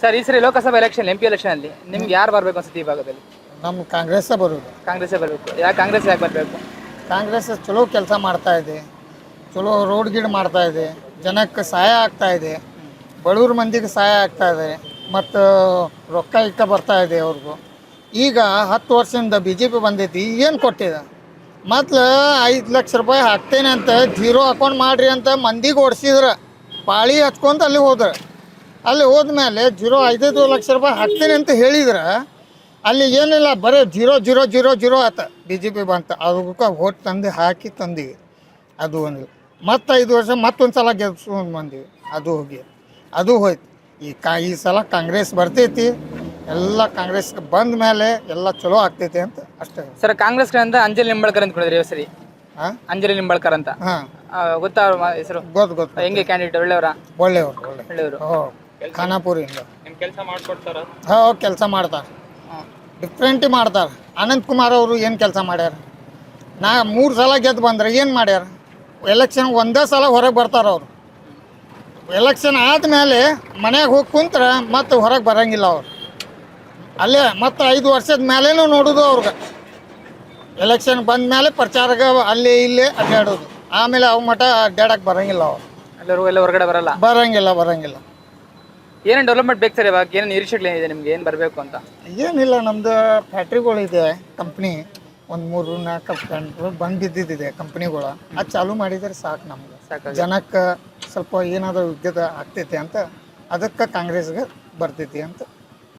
Sir ಈ ಸರಿ Lok Sabha election MP election ಅಲ್ಲಿ ನಿಮ್ಗೆ ಯಾರು ಬರಬೇಕು ಅನ್ಸುತ್ತೆ ಈ ಭಾಗದಲ್ಲಿ? ನಮ್ಮ ಕಾಂಗ್ರೆಸ್ ಬರೋದು. ಕಾಂಗ್ರೆಸ್ಸೇ ಬರಬೇಕು. ಯಾಕೆ ಕಾಂಗ್ರೆಸ್ ಯಾಕೆ ಬರಬೇಕು? ಕಾಂಗ್ರೆಸ್ ಚಲೋ ಕೆಲಸ ಮಾಡ್ತಾ ಇದೆ, ಚಲೋ ರೋಡ್ ಗಿಡ್ ಮಾಡ್ತಾ ಇದೆ, ಜನಕ್ಕೆ ಸಹಾಯ ಆಗ್ತಾ ಇದೆ, ಬಡವ್ರ ಮಂದಿಗೆ ಸಹಾಯ ಆಗ್ತಾ ಇದೆ, ಮತ್ತು ರೊಕ್ಕ ಬರ್ತಾ ಇದೆ ಅವ್ರಿಗೂ. ಈಗ 10 ವರ್ಷದಿಂದ BJP ಬಂದೈತಿ, ಏನು ಕೊಟ್ಟಿದೆ? ಮೊದ್ಲು 5 ಲಕ್ಷ ರೂಪಾಯಿ ಹಾಕ್ತೇನೆ ಅಂತ ಜೀರೋ ಅಕೌಂಟ್ ಮಾಡಿರಿ ಅಂತ ಮಂದಿಗೆ ಓಡಿಸಿದ್ರೆ ಪಾಳಿ ಹಚ್ಕೊಂತ ಅಲ್ಲಿ ಹೋದ್ರೆ, ಅಲ್ಲಿ ಹೋದ್ಮೇಲೆ 5 ಲಕ್ಷ ರೂಪಾಯಿ ಹಾಕ್ತೇನೆ ಅಂತ ಹೇಳಿದ್ರೆ ಅಲ್ಲಿ ಏನಿಲ್ಲ, ಬರೀ 0 ಆತ. BJP ಬಂತ, ಅದಕ್ಕೆ ಓಟ್ ಹಾಕಿ ತಂದೀವಿ, ಅದು ಒಂದಿಲ್ಲ. ಮತ್ತು 5 ವರ್ಷ ಮತ್ತೊಂದು ಸಲ ಗೆಲ್ಸ್ಕೊಂಡು ಬಂದೀವಿ, ಅದು ಹೋಯ್ತು. ಈ ಸಲ ಕಾಂಗ್ರೆಸ್ ಬರ್ತೈತಿ, ಎಲ್ಲ ಕಾಂಗ್ರೆಸ್ ಬಂದ ಮೇಲೆ ಎಲ್ಲ ಚಲೋ ಆಗ್ತೈತಿ ಅಂತ ಅಷ್ಟೇ. ಸರ್ ಕಾಂಗ್ರೆಸ್ ಕಡೆಯಿಂದ ಅಂಜಲಿ ನಿಂಬಾಳ್ಕರ್ ಅಂತ ಕೊಡಿದ್ರಿ ಸರಿ. ಅಂಜಲಿ ನಿಂಬಾಳ್ಕರ್ ಅಂತ ಗೊತ್ತಾ ಅವ್ರ ಹೆಸರು? ಗೊತ್ತು. ಹೆಂಗೆ ಕ್ಯಾಂಡಿಡೇಟ್? ಒಳ್ಳೆಯವರ? ಒಳ್ಳೆಯವರು. ಖಾನಾಪುರಿಂದ ಕೆಲಸ ಮಾಡ್ಕೊಡ್ತಾರ. ಕೆಲಸ ಮಾಡ್ತಾರೆ, ಡಿಫ್ರೆಂಟ್ ಮಾಡ್ತಾರೆ. ಅನಂತ್ ಕುಮಾರ್ ಅವರು ಏನು ಕೆಲಸ ಮಾಡ್ಯಾರ? 3 ಸಲ ಗೆದ್ದು ಬಂದ್ರೆ ಏನು ಮಾಡ್ಯಾರ? ಎಲೆಕ್ಷನ್ ಒಂದೇ ಸಲ ಹೊರಗೆ ಬರ್ತಾರೆ ಅವರು. ಎಲೆಕ್ಷನ್ ಆದಮೇಲೆ ಮನೆಗೆ ಹೋಗಿ ಕುಂತ್ರೆ ಮತ್ತೆ ಹೊರಗೆ ಬರೋಂಗಿಲ್ಲ ಅವರು. ಅಲ್ಲೇ ಮತ್ತು 5 ವರ್ಷದ ಮೇಲೇನೂ ನೋಡೋದು ಅವ್ರಿಗೆ. ಎಲೆಕ್ಷನ್ ಬಂದ ಮೇಲೆ ಪ್ರಚಾರಕ್ಕೆ ಅಲ್ಲಿ ಇಲ್ಲೇ ಅಡ್ಡಾಡೋದು, ಆಮೇಲೆ ಅವು ಮಠ ಅಡ್ಡಾಡಕ್ಕೆ ಬರೋಂಗಿಲ್ಲ ಅವರು. ಎಲ್ಲ ಹೊರಗಡೆ ಬರೋಂಗಿಲ್ಲ. ಏನೇನು ಡೆವಲಪ್ಮೆಂಟ್ ಬೇಕು ಸರ್? ಇವಾಗ ಏನು ನಿರೀಕ್ಷೆಗಳೇನಿದೆ ನಿಮ್ಗೆ, ಏನು ಬರಬೇಕು ಅಂತ? ಏನಿಲ್ಲ, ನಮ್ಮದು ಫ್ಯಾಕ್ಟ್ರಿಗಳಿದೆ, ಕಂಪ್ನಿ ಒಂದು 3-4 ಫ್ಯಾಕ್ಟ್ರಿ ಬಂದು ಬಿದ್ದಿದ್ದಿದೆ ಕಂಪ್ನಿಗಳು. ಅದು ಚಾಲೂ ಮಾಡಿದರೆ ಸಾಕು ನಮ್ಗೆ. ಜನಕ್ಕೆ ಸ್ವಲ್ಪ ಏನಾದರೂ ಉದ್ಯೋಗ ಆಗ್ತೈತಿ ಅಂತ, ಅದಕ್ಕೆ ಕಾಂಗ್ರೆಸ್ಗೆ ಬರ್ತೈತಿ ಅಂತ